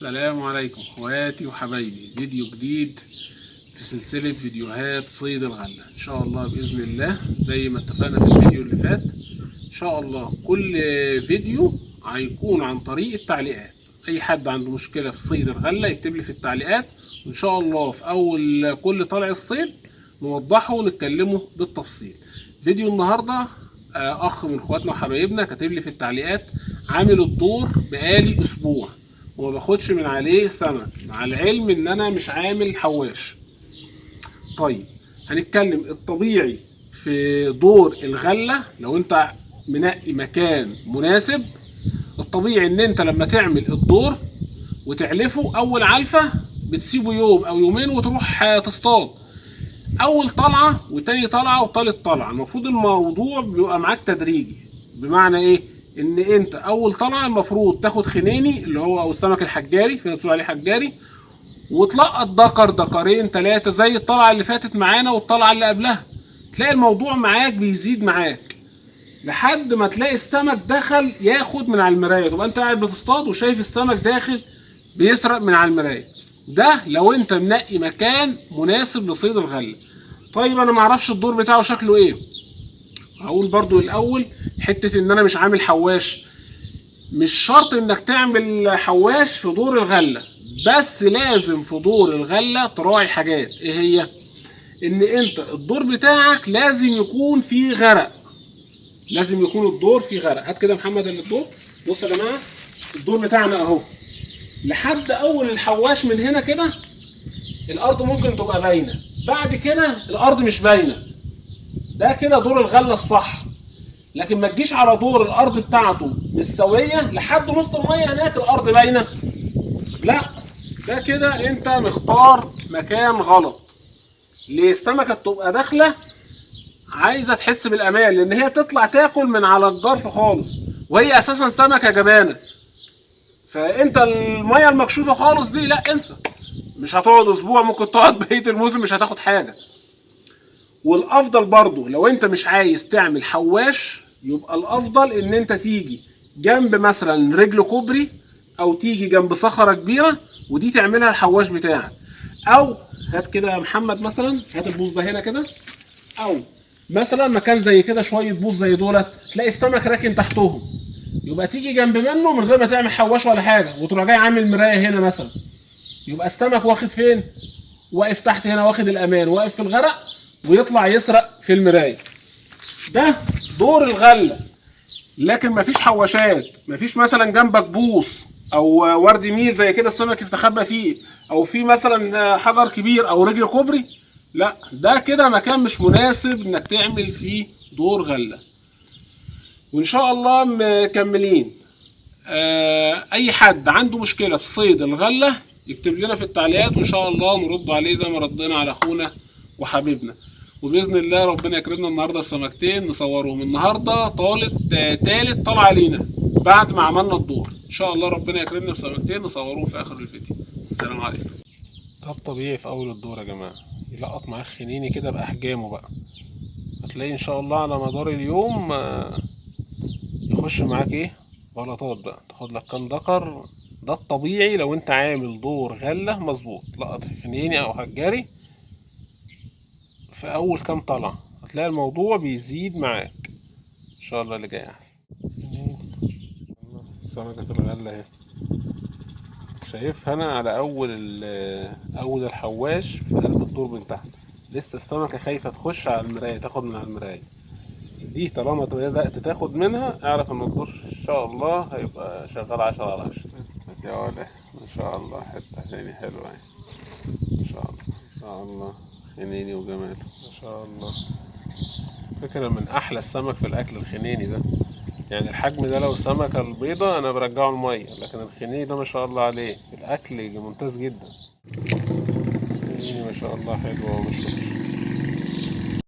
السلام عليكم اخواتي وحبايبي، فيديو جديد في سلسلة فيديوهات صيد الغلة. ان شاء الله باذن الله زي ما اتفقنا في الفيديو اللي فات، ان شاء الله كل فيديو هيكون عن طريق التعليقات. اي حد عنده مشكلة في صيد الغلة يكتب لي في التعليقات، وان شاء الله في اول كل طلع الصيد نوضحه ونتكلمه بالتفصيل. فيديو النهاردة اخ من اخواتنا وحبايبنا كاتب لي في التعليقات: عامل الدور بقالي اسبوع وما باخدش من عليه سمك، مع العلم ان انا مش عامل حواش. طيب هنتكلم الطبيعي في دور الغلة. لو انت منقي مكان مناسب، الطبيعي ان انت لما تعمل الدور وتعلفه اول علفة بتسيبه يوم او يومين وتروح تصطاد. اول طلعة وتاني طلعة وتالت طلعة المفروض الموضوع بيبقى معاك تدريجي. بمعنى ايه؟ ان انت اول طلعة المفروض تاخد خنيني اللي هو او السمك الحجاري، في ناس بتقول عليه حجاري، وتلقط دكر دكرين ثلاثة زي الطلعة اللي فاتت معانا والطلعة اللي قبلها. تلاقي الموضوع معاك بيزيد معاك لحد ما تلاقي السمك دخل ياخد من على المراية. تبقى انت قاعد بتصطاد وشايف السمك داخل بيسرق من على المراية. ده لو انت منقي مكان مناسب لصيد الغلة. طيب انا معرفش الدور بتاعه شكله ايه. هقول برضو الاول حتة ان انا مش عامل حواش. مش شرط انك تعمل حواش في دور الغلة، بس لازم في دور الغلة تراعي حاجات. ايه هي؟ ان انت الدور بتاعك لازم يكون فيه غرق. لازم يكون الدور فيه غرق. هات كده محمد الدور. بص يا جماعة، الدور بتاعنا اهو لحد اول الحواش من هنا كده الارض ممكن تبقى باينة، بعد كده الارض مش باينة. ده كده دور الغلة الصح. لكن ما تجيش على دور الارض بتاعته مستويه لحد نص الميه هناك الارض باينه. لا، ده كده انت مختار مكان غلط. ليه؟ السمكه بتبقى داخله عايزه تحس بالامان، لان هي تطلع تاكل من على الجرف خالص وهي اساسا سمكه جبانه. فانت الميه المكشوفه خالص دي لا، انسى. مش هتقعد اسبوع، ممكن تقعد بقيه الموسم مش هتاخد حاجه. والافضل برضو لو انت مش عايز تعمل حواش، يبقى الافضل ان انت تيجي جنب مثلا رجل كوبري او تيجي جنب صخره كبيره ودي تعملها الحواش بتاعك. او هات كده يا محمد مثلا، هات البوص ده هنا كده، او مثلا مكان زي كده شويه بوص زي دولت تلاقي السمك راكن تحتهم، يبقى تيجي جنب منه من غير ما تعمل حواش ولا حاجه وتروح جاي عامل مرايه هنا مثلا. يبقى السمك واخد فين؟ واقف تحت هنا، واخد الامان، واقف في الغرق ويطلع يسرق في المرايه. ده دور الغله. لكن مفيش حواشات، مفيش مثلا جنبك بوص او ورد نيل زي كده السمك يستخبى فيه، او في مثلا حجر كبير او رجل كوبري. لا، ده كده مكان مش مناسب انك تعمل فيه دور غله. وان شاء الله مكملين. اي حد عنده مشكله في صيد الغله يكتب لنا في التعليقات، وان شاء الله نرد عليه زي ما ردينا على اخونا وحبيبنا. وباذن الله ربنا يكرمنا النهارده بسمكتين نصورهم. النهارده تالت طلعه لينا بعد ما عملنا الدور. ان شاء الله ربنا يكرمنا بسمكتين نصوروهم في اخر الفيديو. السلام عليكم. ده الطبيعي في اول الدور يا جماعه، يلقط معاك خنيني كده باحجامه بقى. هتلاقي ان شاء الله على مدار اليوم يخش معاك ايه؟ بلاطات بقى، تاخد لك كام دكر. ده الطبيعي لو انت عامل دور غله مظبوط. لقط خنيني او حجاري في اول كام طلعه هتلاقي الموضوع بيزيد معاك. ان شاء الله اللي جاي احسن. سمكة الغلة اهي، شايفها انا على اول الحواش في قلب الدور من تحت. لسه السمكة خايفة تخش على المراية تاخد من على المراية. دي طالما بدأت تاخد منها اعرف ان الدور ان شاء الله هيبقى شغال 10/10. اسمك يا ولد ما شاء الله، حتة تاني حلوة اهي ما شاء الله ما شاء الله. خنيني وجمال ما شاء الله. فكرة من احلى السمك في الاكل الخنيني ده. يعني الحجم ده لو سمكة البيضة انا برجعه المية، لكن الخنيني ده ما شاء الله عليه في الاكل ممتاز جدا. خنيني ما شاء الله حلوة ومش وحش.